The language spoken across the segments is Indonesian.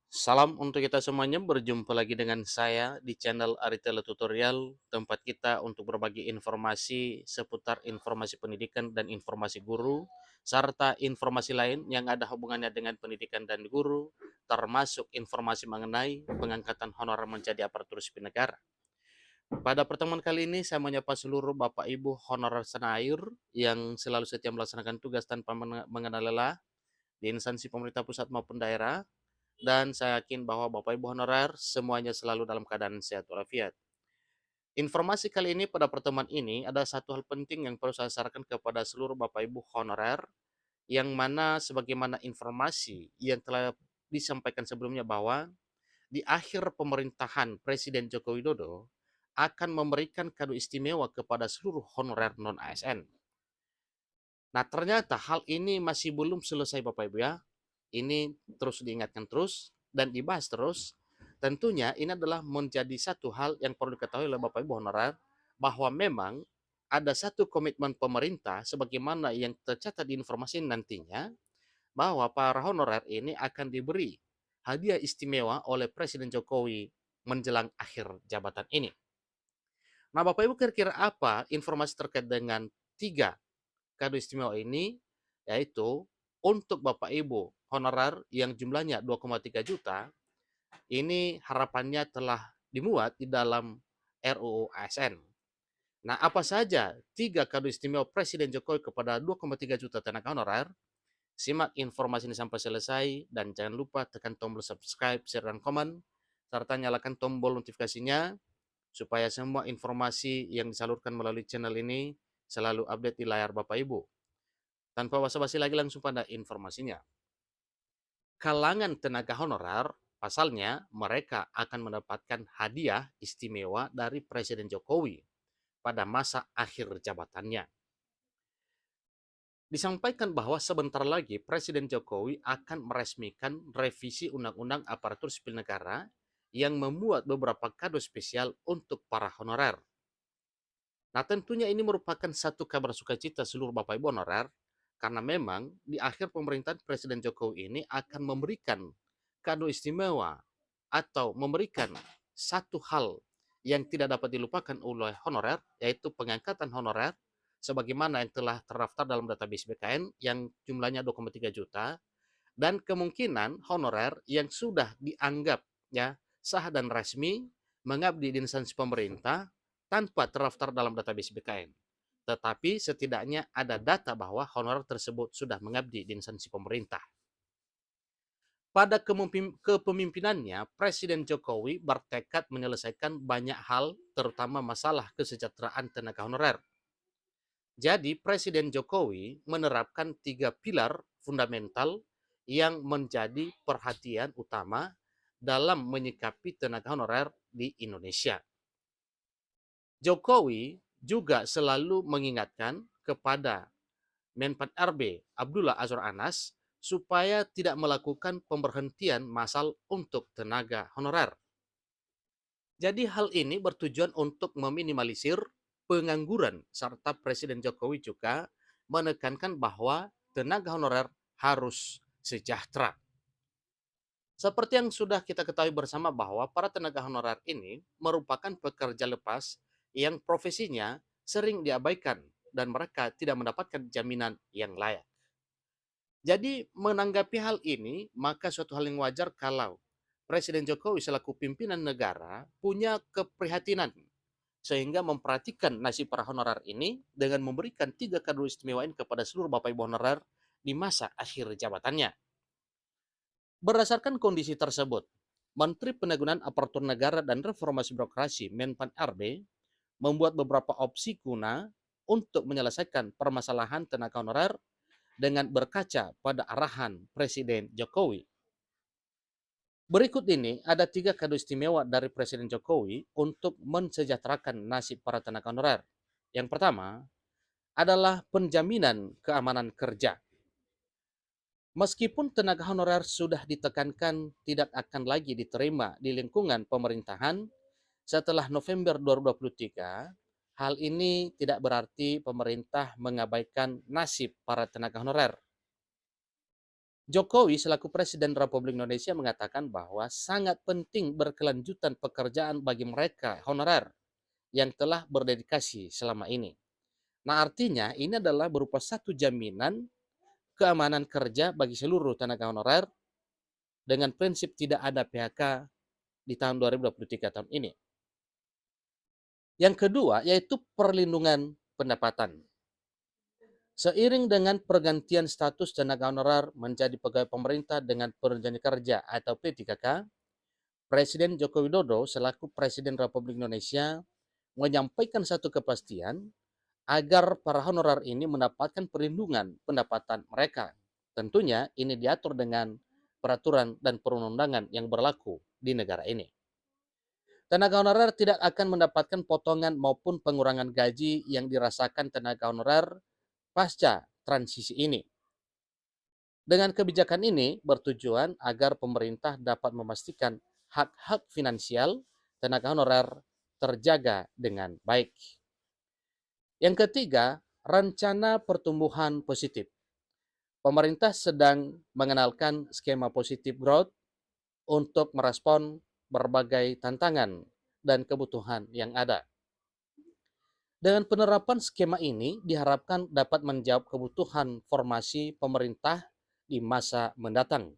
Salam untuk kita semuanya, berjumpa lagi dengan saya di channel Aritele Tutorial, tempat kita untuk berbagi informasi seputar informasi pendidikan dan informasi guru, serta informasi lain yang ada hubungannya dengan pendidikan dan guru, termasuk informasi mengenai pengangkatan honorer menjadi aparatur sipil negara. Pada pertemuan kali ini, saya menyapa seluruh Bapak Ibu honorer senair yang selalu setia melaksanakan tugas tanpa mengenal lelah di instansi pemerintah pusat maupun daerah, dan saya yakin bahwa Bapak Ibu honorer semuanya selalu dalam keadaan sehat walafiat. Informasi kali ini pada pertemuan ini ada satu hal penting yang perlu saya sarankan kepada seluruh Bapak Ibu honorer, yang mana sebagaimana informasi yang telah disampaikan sebelumnya bahwa di akhir pemerintahan Presiden Joko Widodo akan memberikan kado istimewa kepada seluruh honorer non-ASN. Nah, ternyata hal ini masih belum selesai Bapak Ibu ya. Ini terus diingatkan terus dan dibahas terus. Tentunya ini adalah menjadi satu hal yang perlu diketahui oleh Bapak Ibu honorer, bahwa memang ada satu komitmen pemerintah sebagaimana yang tercatat di informasi nantinya, bahwa para honorer ini akan diberi hadiah istimewa oleh Presiden Jokowi menjelang akhir jabatan ini. Nah, Bapak Ibu, kira-kira apa informasi terkait dengan tiga kado istimewa ini? Yaitu untuk Bapak Ibu honorer yang jumlahnya 2,3 juta, ini harapannya telah dimuat di dalam RUU ASN. Nah, apa saja tiga kado istimewa Presiden Jokowi kepada 2,3 juta tenaga honorer? Simak informasi ini sampai selesai dan jangan lupa tekan tombol subscribe, share, dan komen, serta nyalakan tombol notifikasinya supaya semua informasi yang disalurkan melalui channel ini selalu update di layar Bapak Ibu. Tanpa basa-basi lagi, langsung pada informasinya. Kalangan tenaga honorer, pasalnya mereka akan mendapatkan hadiah istimewa dari Presiden Jokowi pada masa akhir jabatannya. Disampaikan bahwa sebentar lagi Presiden Jokowi akan meresmikan revisi Undang-Undang Aparatur Sipil Negara yang memuat beberapa kado spesial untuk para honorer. Nah, tentunya ini merupakan satu kabar sukacita seluruh Bapak Ibu honorer, karena memang di akhir pemerintahan Presiden Jokowi ini akan memberikan kado istimewa atau memberikan satu hal yang tidak dapat dilupakan oleh honorer, yaitu pengangkatan honorer sebagaimana yang telah terdaftar dalam database BKN yang jumlahnya 2,3 juta, dan kemungkinan honorer yang sudah dianggap ya sah dan resmi mengabdi di instansi pemerintah tanpa terdaftar dalam database BKN. Tetapi setidaknya ada data bahwa honorer tersebut sudah mengabdi di instansi pemerintah. Pada kepemimpinannya, Presiden Jokowi bertekad menyelesaikan banyak hal, terutama masalah kesejahteraan tenaga honorer. Jadi, Presiden Jokowi menerapkan tiga pilar fundamental yang menjadi perhatian utama dalam menyikapi tenaga honorer di Indonesia. Jokowi juga selalu mengingatkan kepada Menpan RB Abdullah Azwar Anas supaya tidak melakukan pemberhentian massal untuk tenaga honorer. Jadi hal ini bertujuan untuk meminimalisir pengangguran, serta Presiden Jokowi juga menekankan bahwa tenaga honorer harus sejahtera. Seperti yang sudah kita ketahui bersama bahwa para tenaga honorer ini merupakan pekerja lepas yang profesinya sering diabaikan dan mereka tidak mendapatkan jaminan yang layak. Jadi menanggapi hal ini, maka suatu hal yang wajar kalau Presiden Jokowi selaku pimpinan negara punya keprihatinan sehingga memperhatikan nasib para honorer ini dengan memberikan tiga kado istimewa ini kepada seluruh Bapak Ibu honorer di masa akhir jabatannya. Berdasarkan kondisi tersebut, Menteri Penanggulangan Aparatur Negara dan Reformasi Birokrasi Menpan RB membuat beberapa opsi guna untuk menyelesaikan permasalahan tenaga honorer dengan berkaca pada arahan Presiden Jokowi. Berikut ini ada tiga kado istimewa dari Presiden Jokowi untuk mensejahterakan nasib para tenaga honorer. Yang pertama adalah penjaminan keamanan kerja. Meskipun tenaga honorer sudah ditekankan tidak akan lagi diterima di lingkungan pemerintahan setelah November 2023, hal ini tidak berarti pemerintah mengabaikan nasib para tenaga honorer. Jokowi selaku Presiden Republik Indonesia mengatakan bahwa sangat penting berkelanjutan pekerjaan bagi mereka honorer yang telah berdedikasi selama ini. Nah, artinya ini adalah berupa satu jaminan keamanan kerja bagi seluruh tenaga honorer dengan prinsip tidak ada PHK di tahun 2023 tahun ini. Yang kedua yaitu perlindungan pendapatan. Seiring dengan pergantian status tenaga honorer menjadi pegawai pemerintah dengan perjanjian kerja atau P3K, Presiden Joko Widodo selaku Presiden Republik Indonesia menyampaikan satu kepastian agar para honorer ini mendapatkan perlindungan pendapatan mereka. Tentunya ini diatur dengan peraturan dan perundang-undangan yang berlaku di negara ini. Tenaga honorer tidak akan mendapatkan potongan maupun pengurangan gaji yang dirasakan tenaga honorer pasca transisi ini. Dengan kebijakan ini bertujuan agar pemerintah dapat memastikan hak-hak finansial tenaga honorer terjaga dengan baik. Yang ketiga, rencana pertumbuhan positif. Pemerintah sedang mengenalkan skema positif growth untuk merespon berbagai tantangan dan kebutuhan yang ada. Dengan penerapan skema ini diharapkan dapat menjawab kebutuhan formasi pemerintah di masa mendatang.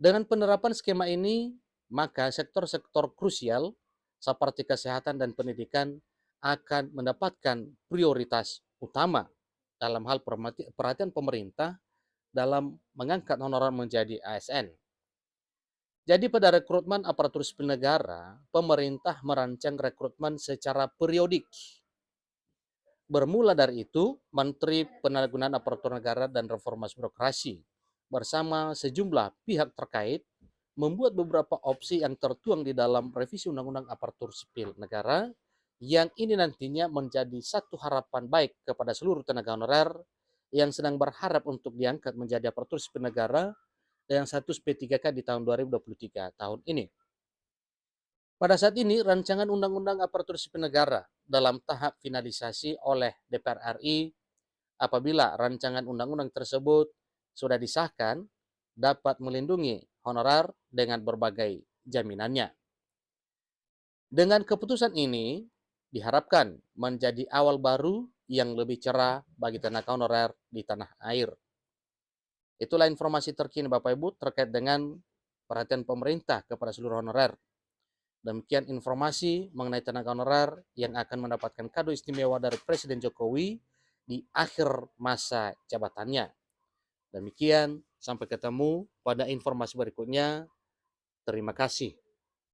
Dengan penerapan skema ini, maka sektor-sektor krusial seperti kesehatan dan pendidikan akan mendapatkan prioritas utama dalam hal perhatian pemerintah dalam mengangkat honorer menjadi ASN. Jadi pada rekrutmen aparatur sipil negara, pemerintah merancang rekrutmen secara periodik. Bermula dari itu, Menteri Penyalahgunaan Aparatur Negara dan Reformasi Birokrasi bersama sejumlah pihak terkait membuat beberapa opsi yang tertuang di dalam revisi Undang-Undang Aparatur Sipil Negara yang ini nantinya menjadi satu harapan baik kepada seluruh tenaga honorer yang sedang berharap untuk diangkat menjadi aparatur sipil negara dengan status P3K di tahun 2023 tahun ini. Pada saat ini, rancangan Undang-Undang Aparatur Sipil Negara dalam tahap finalisasi oleh DPR RI. Apabila rancangan undang-undang tersebut sudah disahkan, dapat melindungi honorer dengan berbagai jaminannya. Dengan keputusan ini, diharapkan menjadi awal baru yang lebih cerah bagi tenaga honorer di tanah air. Itulah informasi terkini Bapak Ibu terkait dengan perhatian pemerintah kepada seluruh honorer. Demikian informasi mengenai tenaga honorer yang akan mendapatkan kado istimewa dari Presiden Jokowi di akhir masa jabatannya. Demikian, sampai ketemu pada informasi berikutnya. Terima kasih.